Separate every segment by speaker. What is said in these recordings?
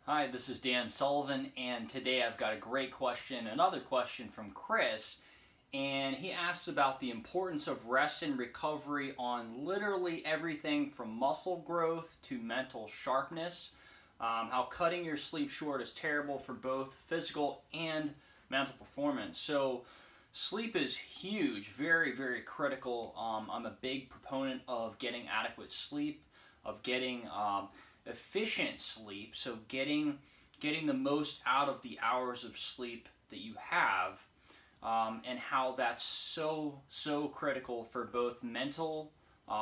Speaker 1: Hi, this is Dan Sullivan, and today I've got a great question, another question from Chris, and he asks about the importance of rest and recovery on literally everything from muscle growth to mental sharpness, how cutting your sleep short is terrible for both physical and mental performance. So sleep is huge, very, very critical. I'm a big proponent of getting adequate sleep, of getting efficient sleep, so getting the most out of the hours of sleep that you have, and how that's so critical for both mental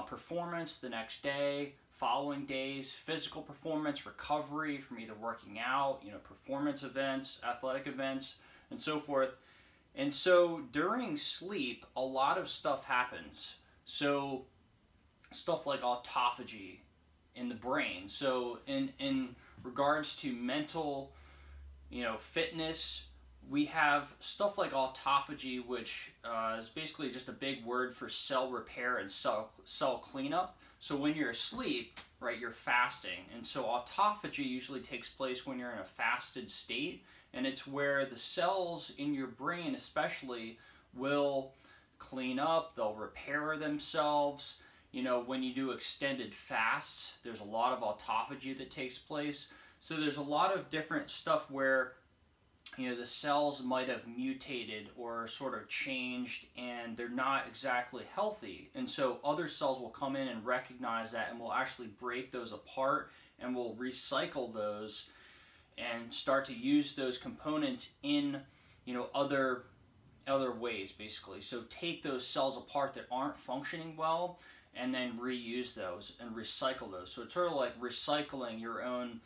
Speaker 1: performance the next day, following days, physical performance, recovery from either working out, performance events, athletic events, and so forth. And so during sleep, a lot of stuff happens. So stuff like autophagy in the brain. So in regards to mental, fitness, we have stuff like autophagy, which is basically just a big word for cell repair and cell cleanup. So when you're asleep, right, you're fasting. And so autophagy usually takes place when you're in a fasted state, and it's where the cells in your brain especially will clean up, they'll repair themselves. When you do extended fasts, there's a lot of autophagy that takes place. So there's a lot of different stuff where, the cells might have mutated or sort of changed and they're not exactly healthy. And so other cells will come in and recognize that and will actually break those apart and will recycle those and start to use those components in, other ways, basically. So take those cells apart that aren't functioning well and then reuse those and recycle those. So it's sort of like recycling your own,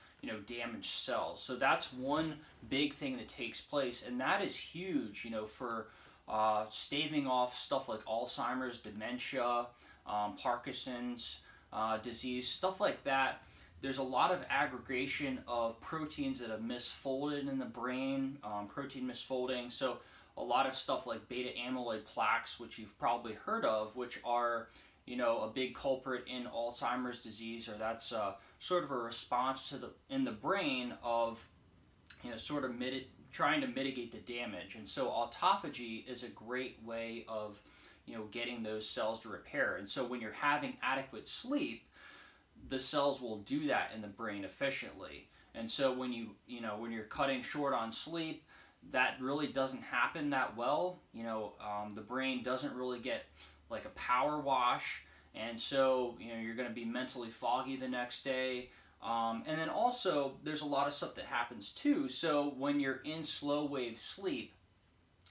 Speaker 1: damaged cells. So that's one big thing that takes place, and that is huge, for staving off stuff like Alzheimer's, dementia, Parkinson's disease, stuff like that. There's a lot of aggregation of proteins that have misfolded in the brain, protein misfolding. So a lot of stuff like beta amyloid plaques, which you've probably heard of, which are a big culprit in Alzheimer's disease, or that's sort of a response to in the brain of sort of trying to mitigate the damage. And so autophagy is a great way of getting those cells to repair. And so when you're having adequate sleep, the cells will do that in the brain efficiently. And so when when you're cutting short on sleep, that really doesn't happen that well. The brain doesn't really get like a power wash, and so you're going to be mentally foggy the next day. And then also there's a lot of stuff that happens too. So when you're in slow wave sleep,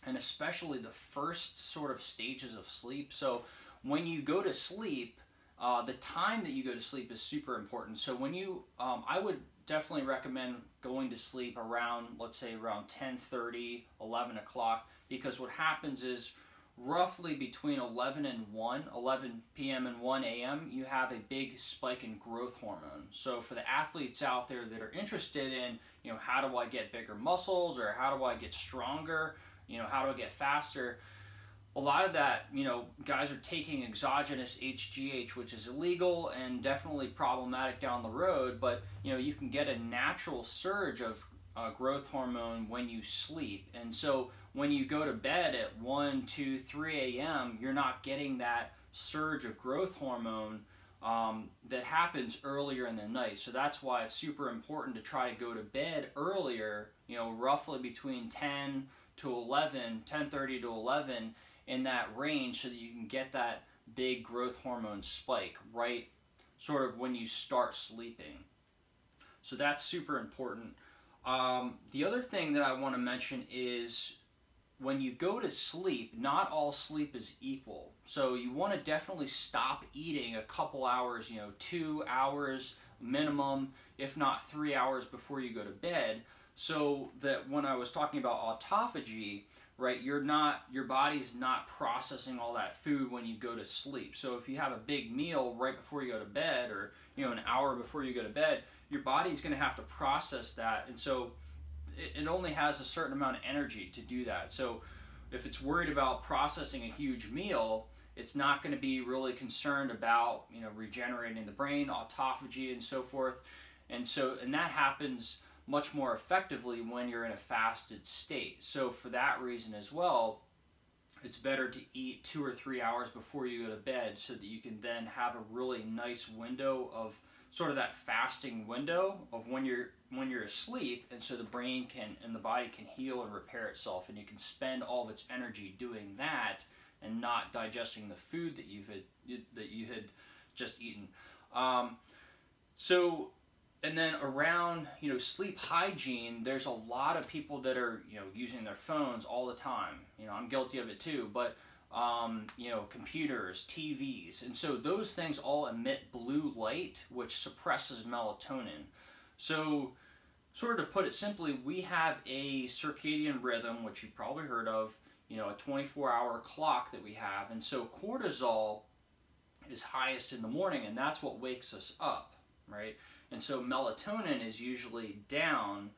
Speaker 1: and especially the first sort of stages of sleep, so when you go to sleep, the time that you go to sleep is super important. So when I would definitely recommend going to sleep around, let's say around 10:30, 11 o'clock, because what happens is roughly between 11 p.m. and 1 a.m., you have a big spike in growth hormone. So for the athletes out there that are interested in, how do I get bigger muscles, or how do I get stronger, how do I get faster, a lot of that, guys are taking exogenous HGH, which is illegal and definitely problematic down the road, but you can get a natural surge of growth hormone when you sleep. And so when you go to bed at 1, 2, 3 a.m., you're not getting that surge of growth hormone that happens earlier in the night. So that's why it's super important to try to go to bed earlier, roughly between 10 to 11, 10:30 to 11, in that range, so that you can get that big growth hormone spike right sort of when you start sleeping. So that's super important. The other thing that I want to mention is when you go to sleep, not all sleep is equal. So you want to definitely stop eating a couple hours, 2 hours minimum, if not 3 hours before you go to bed, so that when I was talking about autophagy, right, your body's not processing all that food when you go to sleep. So if you have a big meal right before you go to bed, or an hour before you go to bed, your body's going to have to process that, and so it only has a certain amount of energy to do that. So if it's worried about processing a huge meal, it's not going to be really concerned about, regenerating the brain, autophagy, and so forth. And that happens much more effectively when you're in a fasted state. So for that reason as well, it's better to eat 2 or 3 hours before you go to bed so that you can then have a really nice window of sort of that fasting window of when you're asleep, and so the brain can and the body can heal and repair itself, and you can spend all of its energy doing that and not digesting the food that you had just eaten. And then around, sleep hygiene, there's a lot of people that are, using their phones all the time. I'm guilty of it too, but, computers, TVs. And so those things all emit blue light, which suppresses melatonin. So sort of to put it simply, we have a circadian rhythm, which you've probably heard of, a 24-hour clock that we have. And so cortisol is highest in the morning, and that's what wakes us up, right? And so melatonin is usually down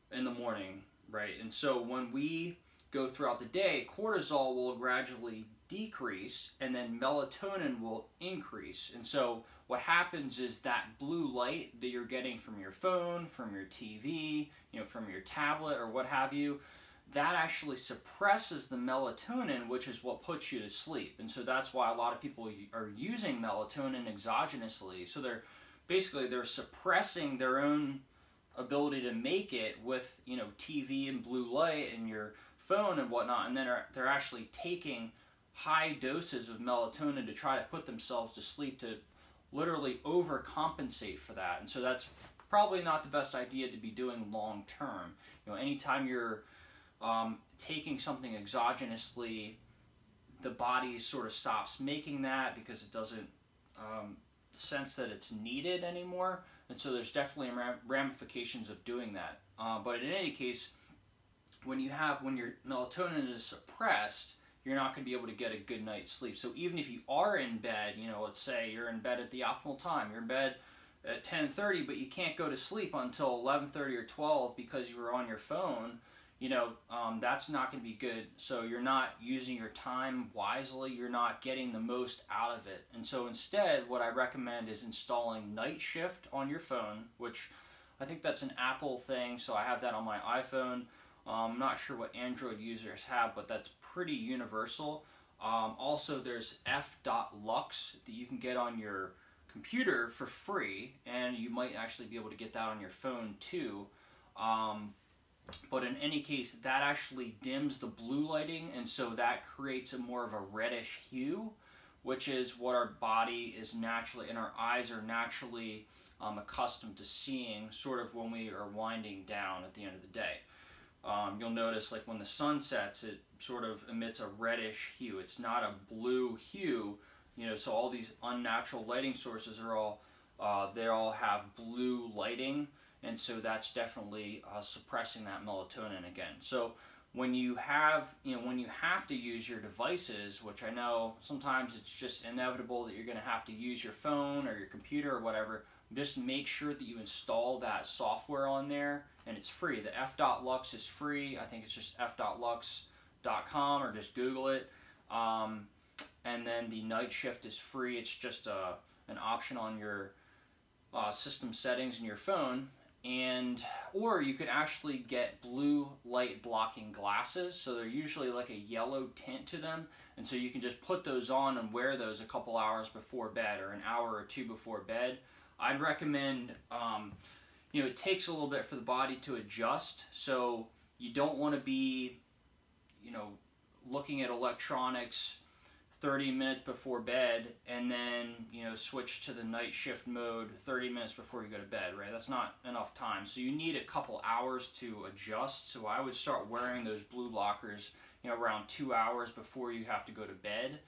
Speaker 1: in the morning, right? And so when we go throughout the day, cortisol will gradually decrease, and then melatonin will increase. And so what happens is that blue light that you're getting from your phone, from your TV, from your tablet or what have you, that actually suppresses the melatonin, which is what puts you to sleep. And so that's why a lot of people are using melatonin exogenously. So they're suppressing their own ability to make it with, TV and blue light and your phone and whatnot, and then they're actually taking high doses of melatonin to try to put themselves to sleep, to literally overcompensate for that. And so that's probably not the best idea to be doing long term. Anytime you're taking something exogenously, the body sort of stops making that because it doesn't sense that it's needed anymore. And so there's definitely ramifications of doing that. But in any case, when your melatonin is suppressed, you're not going to be able to get a good night's sleep. So even if you are in bed, let's say you're in bed at the optimal time, you're in bed at 10:30, but you can't go to sleep until 11:30 or 12 because you were on your phone, that's not going to be good. So you're not using your time wisely. You're not getting the most out of it. And so instead, what I recommend is installing night shift on your phone, which I think that's an Apple thing. So I have that on my iPhone. I'm not sure what Android users have, but that's pretty universal. Also, there's f.lux that you can get on your computer for free, and you might actually be able to get that on your phone too. But in any case, that actually dims the blue lighting, and so that creates a more of a reddish hue, which is what our body is naturally, and our eyes are naturally accustomed to seeing sort of when we are winding down at the end of the day. You'll notice like when the sun sets, it sort of emits a reddish hue. It's not a blue hue, so all these unnatural lighting sources are all, they all have blue lighting. And so that's definitely suppressing that melatonin again. So when you have to use your devices, which I know sometimes it's just inevitable that you're going to have to use your phone or your computer or whatever, just make sure that you install that software on there, and it's free. The f.lux is free. I think it's just f.lux.com, or just Google it. And then the night shift is free. It's just an option on your system settings in your phone. Or you could actually get blue light blocking glasses. So they're usually like a yellow tint to them. And so you can just put those on and wear those a couple hours before bed, or an hour or two before bed. I'd recommend, it takes a little bit for the body to adjust. So you don't want to be, looking at electronics 30 minutes before bed and then, switch to the night shift mode 30 minutes before you go to bed, right? That's not enough time. So you need a couple hours to adjust. So I would start wearing those blue blockers, around 2 hours before you have to go to bed,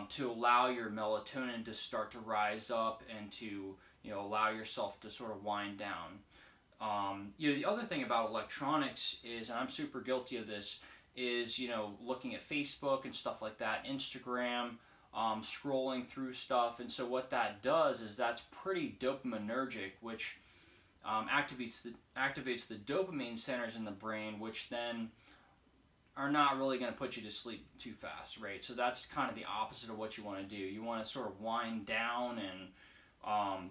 Speaker 1: to allow your melatonin to start to rise up and to, allow yourself to sort of wind down. The other thing about electronics is, and I'm super guilty of this, is, looking at Facebook and stuff like that, Instagram, scrolling through stuff. And so what that does is that's pretty dopaminergic, which activates the dopamine centers in the brain, which then are not really going to put you to sleep too fast, right? So that's kind of the opposite of what you want to do. You want to sort of wind down and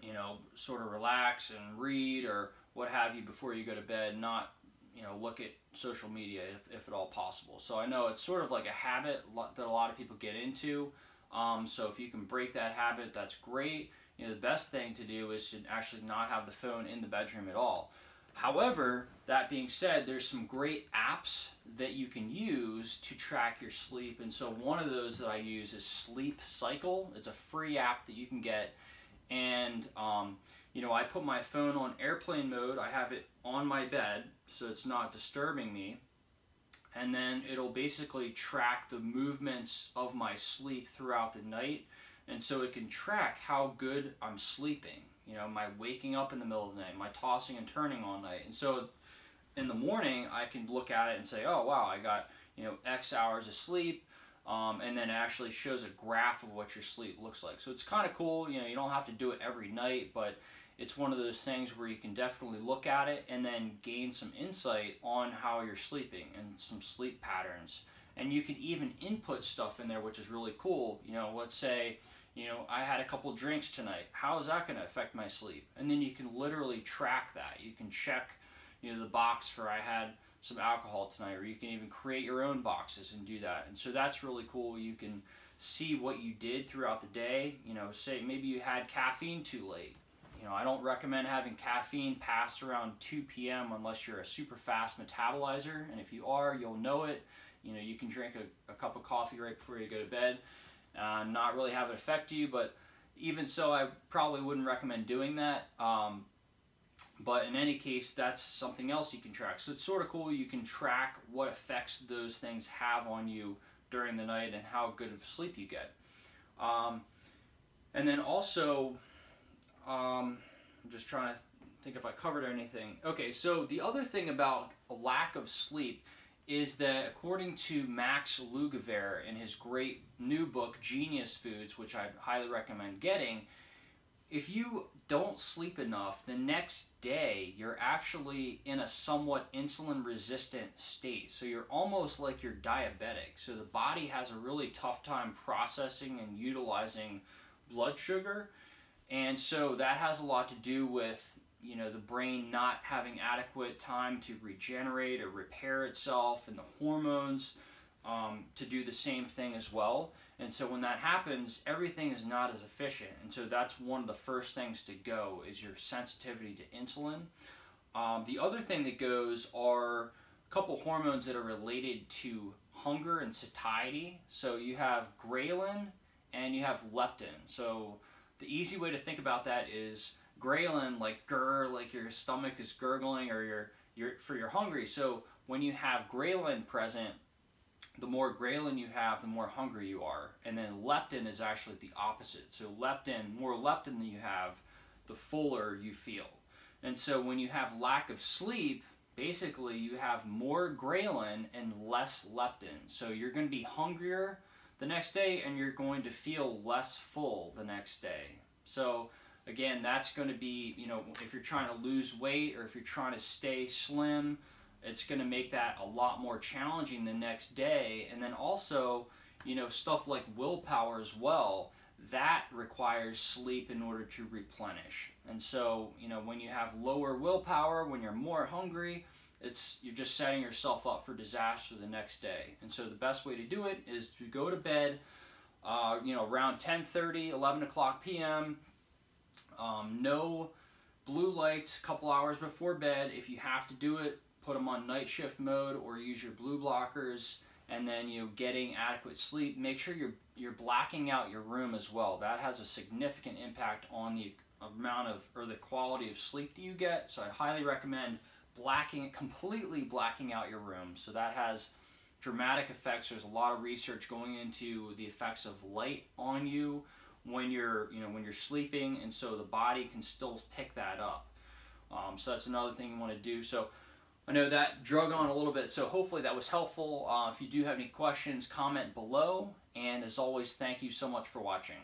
Speaker 1: you know, sort of relax and read or what have you before you go to bed, not, you know, look at social media if at all possible. So I know it's sort of like a habit that a lot of people get into. So if you can break that habit, that's great. You know, the best thing to do is to actually not have the phone in the bedroom at all. However, that being said, there's some great apps that you can use to track your sleep. And so one of those that I use is Sleep Cycle. It's a free app that you can get. And, you know, I put my phone on airplane mode. I have it on my bed so it's not disturbing me. And then it'll basically track the movements of my sleep throughout the night. And so it can track how good I'm sleeping. You know, my waking up in the middle of the night, my tossing and turning all night. And so in the morning, I can look at it and say, oh, wow, I got, you know, X hours of sleep. And then it actually shows a graph of what your sleep looks like. So it's kind of cool. You know, you don't have to do it every night, but it's one of those things where you can definitely look at it and then gain some insight on how you're sleeping and some sleep patterns. And you can even input stuff in there, which is really cool. You know, let's say, you know, I had a couple drinks tonight. How is that going to affect my sleep? And then you can literally track that. You can check, you know, the box for I had some alcohol tonight, or you can even create your own boxes and do that. And so that's really cool. You can see what you did throughout the day. You know, say maybe you had caffeine too late. You know, I don't recommend having caffeine past around 2 p.m. unless you're a super fast metabolizer. And if you are, you'll know it. You know, you can drink a cup of coffee right before you go to bed. Not really have it affect you, but even so, I probably wouldn't recommend doing that. But in any case, that's something else you can track. So it's sort of cool. You can track what effects those things have on you during the night and how good of sleep you get. And then also, I'm just trying to think if I covered anything. Okay, so the other thing about a lack of sleep is that according to Max Lugavere in his great new book, Genius Foods, which I'd highly recommend getting, if you don't sleep enough, the next day you're actually in a somewhat insulin resistant state. So you're almost like you're diabetic. So the body has a really tough time processing and utilizing blood sugar. And so that has a lot to do with, you know, the brain not having adequate time to regenerate or repair itself, and the hormones to do the same thing as well. And so when that happens, everything is not as efficient. And so that's one of the first things to go is your sensitivity to insulin. The other thing that goes are a couple hormones that are related to hunger and satiety. So you have ghrelin and you have leptin. So the easy way to think about that is ghrelin, like grr, like your stomach is gurgling, or you're hungry. So when you have ghrelin present, the more ghrelin you have, the more hungry you are. And then leptin is actually the opposite. So leptin, more leptin than you have, the fuller you feel. And so when you have lack of sleep, basically you have more ghrelin and less leptin. So you're going to be hungrier the next day and you're going to feel less full the next day. So again, that's going to be, you know, if you're trying to lose weight or if you're trying to stay slim, it's going to make that a lot more challenging the next day. And then also, you know, stuff like willpower as well, that requires sleep in order to replenish. And so, you know, when you have lower willpower, when you're more hungry, you're just setting yourself up for disaster the next day. And so the best way to do it is to go to bed, you know, around 10:30, 11 o'clock p.m., no blue lights a couple hours before bed. If you have to do it, put them on night shift mode or use your blue blockers. And then, you know, getting adequate sleep. Make sure you're blacking out your room as well. That has a significant impact on the amount of, or the quality of sleep that you get. So I'd highly recommend completely blacking out your room. So that has dramatic effects. There's a lot of research going into the effects of light on you when you're sleeping, and so the body can still pick that up. So that's another thing you want to do. So I know that drug on a little bit, so hopefully that was helpful. If you do have any questions, comment below, and as always, thank you so much for watching.